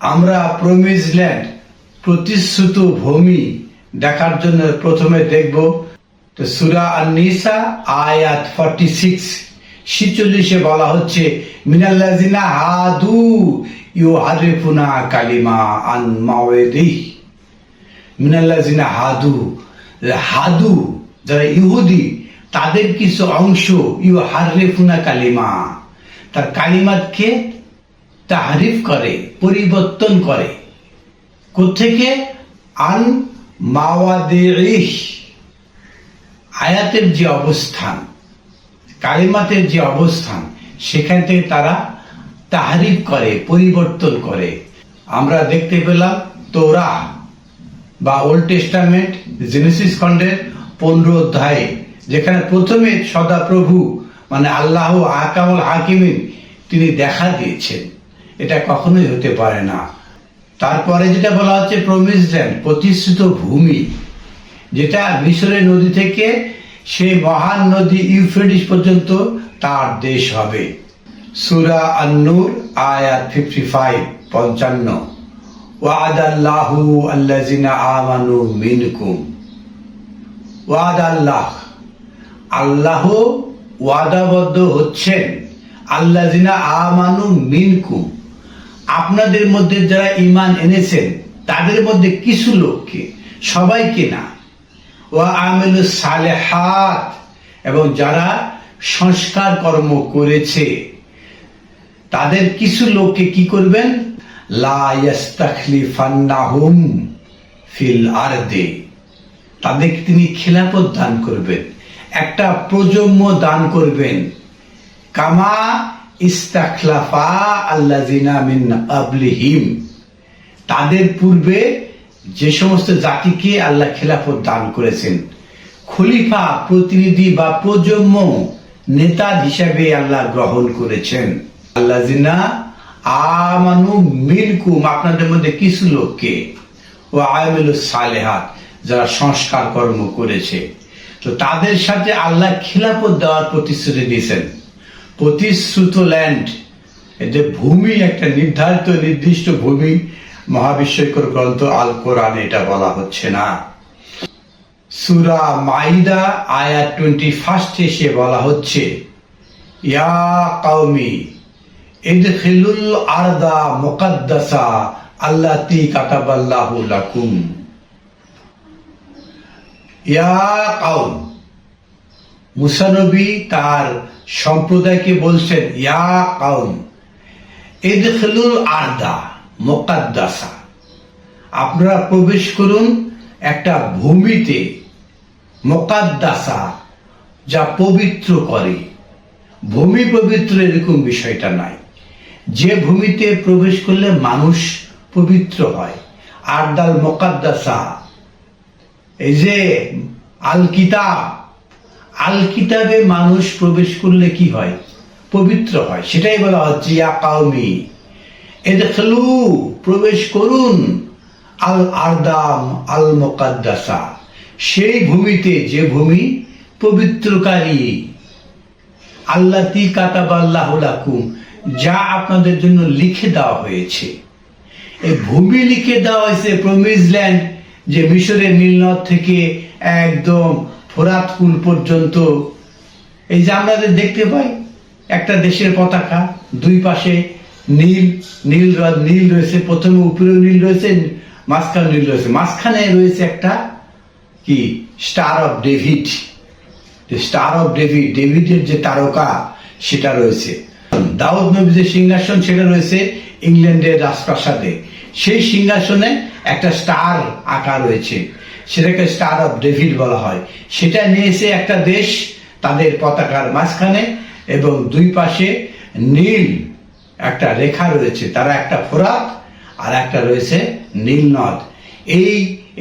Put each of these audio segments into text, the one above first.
আমরা promise land প্রতিশ্রুত ভূমি দেখার জন্য প্রথমে দেখব তো সূরা আন-নিসা আয়াত 46 বলা হচ্ছে মিনাল্লাযিনা হাদু ইউহারিফুনা কালিমা আন মাওয়াদিহি। মিনাল্লাযিনা হাদু যারা ইহুদি তাদের কিছু অংশ ইউহারিফুনা কালিমা তার কালিমাতকে তাহরিফ করে, পরিবর্তন করে। কোত্থেকে? আন মাওয়াদিহি, আয়াতের যে অবস্থান, কালিমাতের যে অবস্থান সেখান থেকে তারা তাহরিফ করে, পরিবর্তন করে। আমরা দেখতে পেলাম তৌরাহ বা ওল্ড টেস্টামেন্ট জেনেসিস খণ্ডের 15 অধ্যায়ে, যেখানে প্রথমে সদাপ্রভু মানে আল্লাহ আহকামুল হাকিমিন তিনি দেখা দিয়েছেন। এটা কখনোই হতে পারে না। তারপরে যেটা বলা হচ্ছে প্রমিস ল্যান্ড, প্রতিশ্রুত ভূমি, যেটা মিশরের নদী থেকে সেই মহান নদী ইউফ্রেটিস পর্যন্ত তার দেশ হবে। সূরা আন-নূর আয়াত 55 ওয়াদাল্লাহু আল্লাযিনা আমানু মিনকুম। ওয়াদাল্লাহ, আল্লাহ ওয়াদাবদ্ধ হচ্ছেন আল্লাযিনা আমানু মিনকুম, আপনাদের মধ্যে যারা ঈমান এনেছেন তাদের মধ্যে কিছু লোককে, সবাইকে না। ওয়া আমিলুস সালেহাত, এবং যারা সংস্কার কর্ম করেছে তাদের কিছু লোককে কি করবেন? লা ইস্তাখলিফান্নাহুম ফিল আরদি, তাদেরকে তিনি খিলাফত দান করবেন, একটা প্রজন্ম দান করবেন। কামা ইস্তাখলাফা আল্লাযিনা মিন ক্বাবলিহিম, তাদের পূর্বে যে সমস্ত জাতিকে আল্লাহ খিলাফত দান করেছেন। খলিফা, প্রতিনিধি বা প্রজন্ম, নেতা হিসাবে আল্লাহ গ্রহণ করেছেন। আল্লাযিনা আমানু মিনকুম, আপনাদের মধ্যে কিছু লোককে, ও আমিলুস সালেহাত, যারা সংস্কার কর্ম করেছে। তো তাদের সাথে আল্লাহ খিলাফত দেওয়ার প্রতিশ্রুতি দিয়েছেন। প্রতিশ্রুত ল্যান্ড, যে ভূমি, একটা নির্ধারিত নির্দিষ্ট ভূমি মহাবিশ্বকর গ্রন্থ আল কোরআনে এটা বলা হচ্ছে না। সূরা মাইদা আয়াত 21 এসে বলা হচ্ছে ইয়া কওমি ইদখিলুল আরদা মুকাদ্দাসা আল্লাতী কাতাবাল্লাহু লাকুম। ইয়া কওম, মুসা নবী তার সম্প্রদায়কে বলছেন ইয়া কওম ইদখিলুল আরদা মুকাদ্দাসা, আপনারা প্রবেশ করুন একটা ভূমিতে, মুকাদ্দাসা, যা পবিত্র করে। ভূমি পবিত্র এরকম বিষয়টা নাই। যে ভূমিতে প্রবেশ করলে মানুষ পবিত্র হয়। আরদাল মুকাদ্দাসা, এই যে আল কিতাব, আল কিতাবে মানুষ প্রবেশ করলে কি হয়? পবিত্র হয়। সেটাই বলা হচ্ছে ইয়া কওমি ইদখিলু, প্রবেশ করুন, আল আরদাম আল মুকাদ্দাসা, সেই ভূমিতে যে ভূমি পবিত্রকারী, আল্লাতী কাতাবাল্লাহু লাকুম, যা আপনাদের জন্য লিখে দেওয়া হয়েছে। এই ভূমি লিখে দেওয়া হয়েছে, প্রমিস ল্যান্ড, যে মিশরের নীলনদ থেকে একদম ফোরাত কুল পর্যন্ত। এই যে আমরা দেখতে পাই একটা দেশের পতাকা, দুই পাশে নীল, নীল রয়েছে, প্রথমে উপরেও নীল রয়েছে, মাঝখানে নীল রয়েছে, মাঝখানে রয়েছে একটা কি star of David. Star of David, ডেভিডের যে তারকা সেটা রয়েছে। দাউদ নবীর যে সিংহাসন সেটা রয়েছে ইংল্যান্ডের রাজপ্রাসাদে, সেই সিংহাসনে একটা স্টার আঁকা রয়েছে, সেটাকে স্টার অফ ডেভিড বলা হয়। সেটা নিয়েছে একটা দেশ তাদের পতাকার মাঝখানে, এবং দুই পাশে নীল একটা রেখা রয়েছে, তারা একটা ফোরাত আর একটা রয়েছে নীল নদ।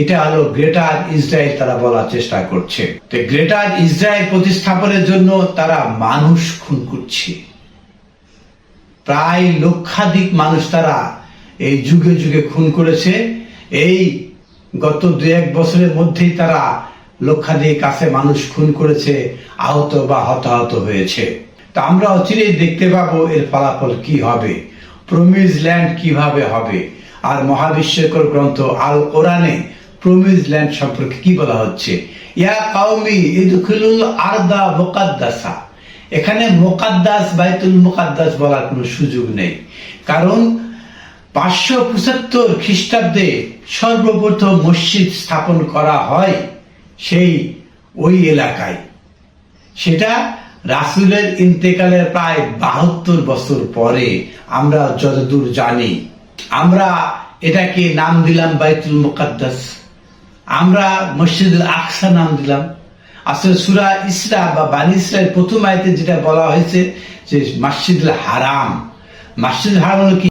এটা হলো গ্রেটার ইসরায়েল, তারা বলার চেষ্টা করছে। তো গ্রেটার ইসরায়েল প্রতিস্থাপনের জন্য তারা মানুষ খুন করছে, প্রায় লক্ষাধিক মানুষ তারা এই যুগে যুগে খুন করেছে। এই গত 2-1 বছরের মধ্যেই তারা লক্ষাধিক কাছে মানুষ খুন করেছে, আহত বা হতাহত হয়েছে। তা আমরা অচিরেই দেখতে পাবো এর ফলাফল কি হবে, প্রমিস ল্যান্ড কিভাবে হবে, আর মহাবিশ্বকর গ্রন্থ আল কোরআনে প্রমিজ ল্যান্ড সম্পর্কে কি বলা হচ্ছে? ইয়া কাওমি ইদখুলুল আরদা মুকাদ্দাসা। এখানে মুকাদ্দাস, বাইতুল মুকাদ্দাস বলার কোনো সুযোগ নেই, কারণ 575 খ্রিস্টাব্দে সর্বপ্রথম মসজিদ স্থাপন করা হয় সেই ওই এলাকায়। সেটা রাসূলের ইন্তেকালের প্রায় 72 বছর পরে। আমরা যতদূর জানি, আমরা এটাকে নাম দিলাম বাইতুল মুকাদ্দাস, আমরা মসজিদুল আকসা নাম দিলাম। আসলে সূরা ইসরা বা বানী ইসরায়েল প্রথম আয়াতে যেটা বলা হয়েছে যে মসজিদুল হারাম। মসজিদুল হারাম হলো কি?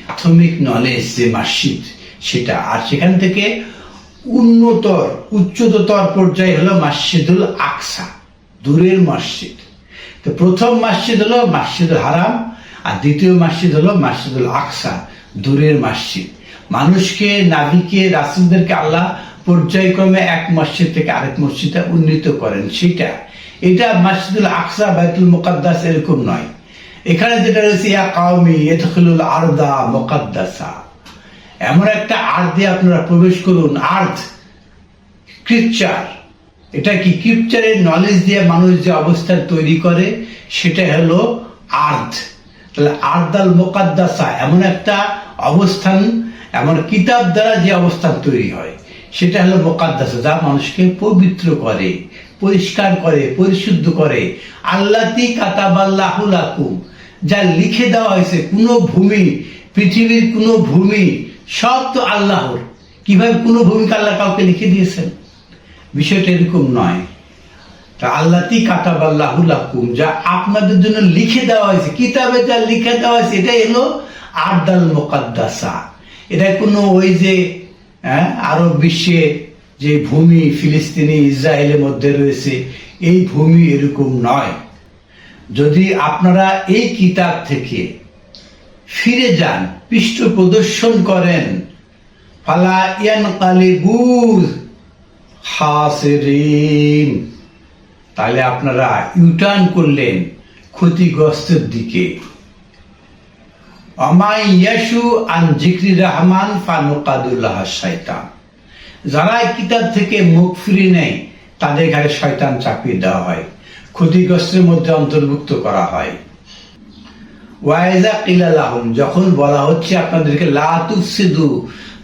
প্রাথমিক নলেজ যে মসজিদ সেটা, আর সেখান থেকে উচ্চতর পর্যায়ে হলো মসজিদুল আকসা, দূরের মসজিদ। তো প্রথম মসজিদ হলো মসজিদুল হারাম, আর দ্বিতীয় মসজিদ হলো মসজিদুল আকসা, দূরের মসজিদ। মানুষকে, নাবিকে, রাসূলদেরকে আল্লাহ পর্যায়ক্রমে এক মসজিদ থেকে আরেক মসজিদে উন্নীত করেন সেটা। এটা মসজিদুল আকসা, বাইতুল মুকাদ্দাস এরকম নয়। এখানে যেটা রয়েছে ইয়া কাওমি ইদখুলুল আরদা মুকাদ্দাসা, এমন একটা আর্থে আপনারা প্রবেশ করুন। আর্থ স্ক্রিপচার, এটা কি? স্ক্রিপচারের নলেজ দিয়ে মানুষ যে অবস্থান তৈরি করে সেটা হলো আর্থ। তাহলে আরদাল মুকাদ্দাসা এমন একটা অবস্থান, এমন কিতাব দ্বারা যে অবস্থান তৈরি হয় সেটা হলো মুকাদ্দাসা, যা মানুষকে পবিত্র করে, পরিষ্কার করে, পরিশুদ্ধ করে। আল্লাতি কাতাবাল্লাহু লাকুম, যা লিখে দেওয়া হয়েছে। কোনো ভূমি, পৃথিবীর কোনো ভূমি সব তো আল্লাহর। কিভাবে কোনো ভূমিকে আল্লাহ কাউকে লিখে দিয়েছেন? বিষয়টা এরকম নয়। তা আল্লাতি কাতাবাল্লাহু লাকুম, যা আপনাদের জন্য লিখে দেওয়া হয়েছে, কিতাবে যা লিখে দেওয়া হয়েছে, এটাই হলো আরদাল মুকাদ্দাসা। এটা কোনো ওই যে আরব বিশ্বে যে ভূমি ফিলিস্তিনি ইসরায়েলের মধ্যে রয়েছে এই ভূমি এরকম নয়। যদি আপনারা এই কিতাব থেকে ফিরে যান, পৃষ্ঠ প্রদর্শন করেন, ফালা ইয়ানকালিবু খাসিরিন, তাহলে আপনারা ইউটার্ন করলেন ক্ষতিগ্রস্তের দিকে। আমাই ইয়াশু আন জিকরি রহমান ফানুকাদুল্লাহ শয়তান, যারা এই কিতাব থেকে মুখ ফিরিয়ে নেয় তাদের ঘাড়ে শয়তান চাপিয়ে দেওয়া হয়, ক্ষতিগ্রস্তের মধ্যে অন্তর্ভুক্ত করা হয়। ওয়াইজা কিলা লাহুম, যখন বলা হচ্ছে আপনাদেরকে লা তুফসিদু,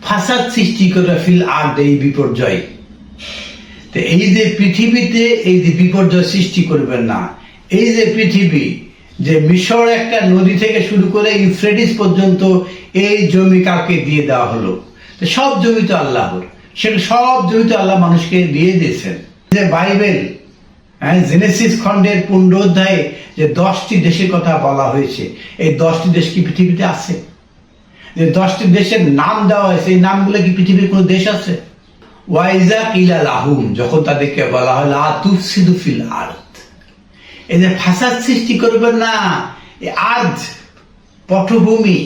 ফাসাদ সৃষ্টি করে ফিল আরদ, এই বিপর্যয়। তো এই যে পৃথিবীতে এই যে বিপর্যয় সৃষ্টি করবেন না, এই যে পৃথিবী, যে মিশর একটা নদী থেকে শুরু করে ইউফ্রেটিস পর্যন্ত এই জমি কাউকে দিয়ে দেওয়া হলো। তো সব জমি তো আল্লাহর, সেটা সব জমি তো আল্লাহ মানুষকে দিয়ে দিয়েছেন। যে বাইবেল জেনেসিস খণ্ডের 15 অধ্যায়ে যে 10টি দেশের কথা বলা হয়েছে, এই 10টি দেশ কি পৃথিবীতে আছে? যে 10টি দেশের নাম দেওয়া হয়েছে, এই নামগুলো কি পৃথিবীর কোনো দেশ আছে? ওয়াইজা কিলা লাহুম, যখন তাদেরকে বলা হয় লা তুফসিদু ফিল আরদ, এই যে ফাসাদ সৃষ্টি করবেন না, এই আর্থ, পটভূমি,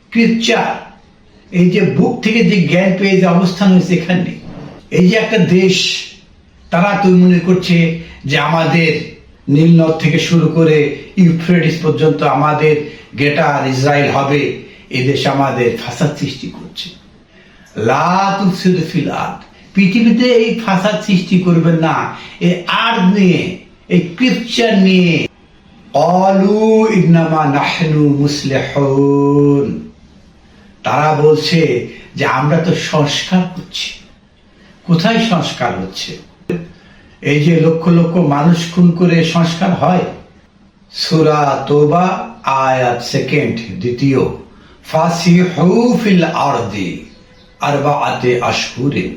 স্ক্রিপচার, এই যে বুক থেকে যে জ্ঞান পেয়ে যে অবস্থান হয়েছে এখানে, এই যে একটা দেশ, তারা তো মনে করছে যে আমাদের নীলনদ থেকে শুরু করে ইউফ্রেটিস পর্যন্ত আমাদের গ্রেটার ইসরায়েল হবে, এই দেশ আমাদের। ফাসাদ সৃষ্টি করছে। লা তুফসিদু ফিল আরদ, পৃথিবীতে এই ফাসাদ সৃষ্টি করবেন না, এই আর্থ নিয়ে, এই স্ক্রিপচার নিয়ে। ক্বালু ইন্নামা নাহনু মুসলিহুন, তারা বলছে যে আমরা তো সংস্কার করছি। কোথায় সংস্কার হচ্ছে? এই যে লক্ষ লক্ষ মানুষ খুন করে সংস্কার হয়? সূরা তওবা আয়াত 2, ফাসিহু ফিল আরদি আরবাআতি আশহুরিন,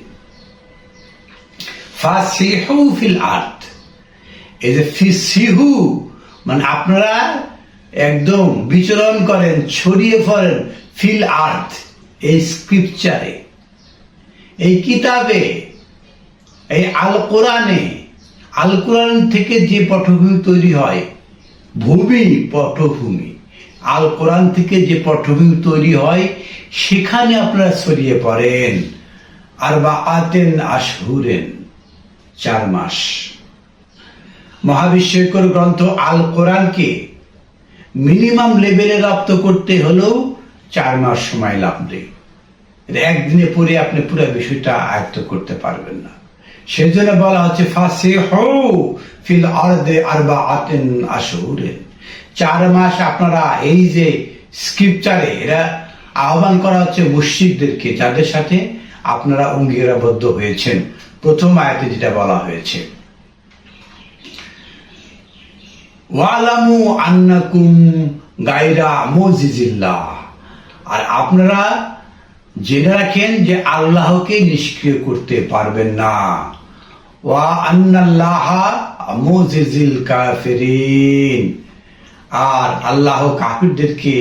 ফাসিহু ফিল আরদ। এই যে ফিসিহু মানে আপনারা একদম বিচরণ করেন, ছড়িয়ে পড়েন ফিল আর্থ, এই স্ক্রিপচারে, এই কিতাবে, এই আল কোরআনে। আল কোরআন থেকে যে পটভূমি তৈরি হয়, ভূমি পটভূমি, আল কোরআন থেকে যে পটভূমি তৈরি হয় সেখানে আপনারা ছড়িয়ে পড়েন। আরবাআতিন আশহুরিন, 4 মাস। মহাবিশ্বকর গ্রন্থ আল কোরআনকে মিনিমাম লেভেলে রপ্ত করতে হলেও 4 মাস সময় লাগবে। একদিনে পড়ে আপনি পুরো বিষয়টা আয়ত্ত করতে পারবেন না। সেজন্য বলা হচ্ছে ফাসিহু ফিল আরদি আরবাআতিন আশহুরিন। 4 মাস আপনারা, এই যে স্ক্রিপচারে এরা আহ্বান করা হচ্ছে মুশরিকদেরকে, যাদের সাথে আপনারা অঙ্গীকারবদ্ধ হয়েছেন। প্রথম আয়াতে যেটা বলা হয়েছে, ওয়ালামু আন্নাকুম গায়রা মুজিজিল্লাহ, আর আপনারা জেনে রাখেন যে আল্লাহকে নিষ্ক্রিয় করতে পারবেন না। ওয়া আন্নাল্লাহা মুজিজিল কাফিরিন, আর আল্লাহ কাফিরদেরকে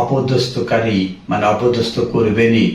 অপদস্থকারী, মানে অপদস্থ করবেনই।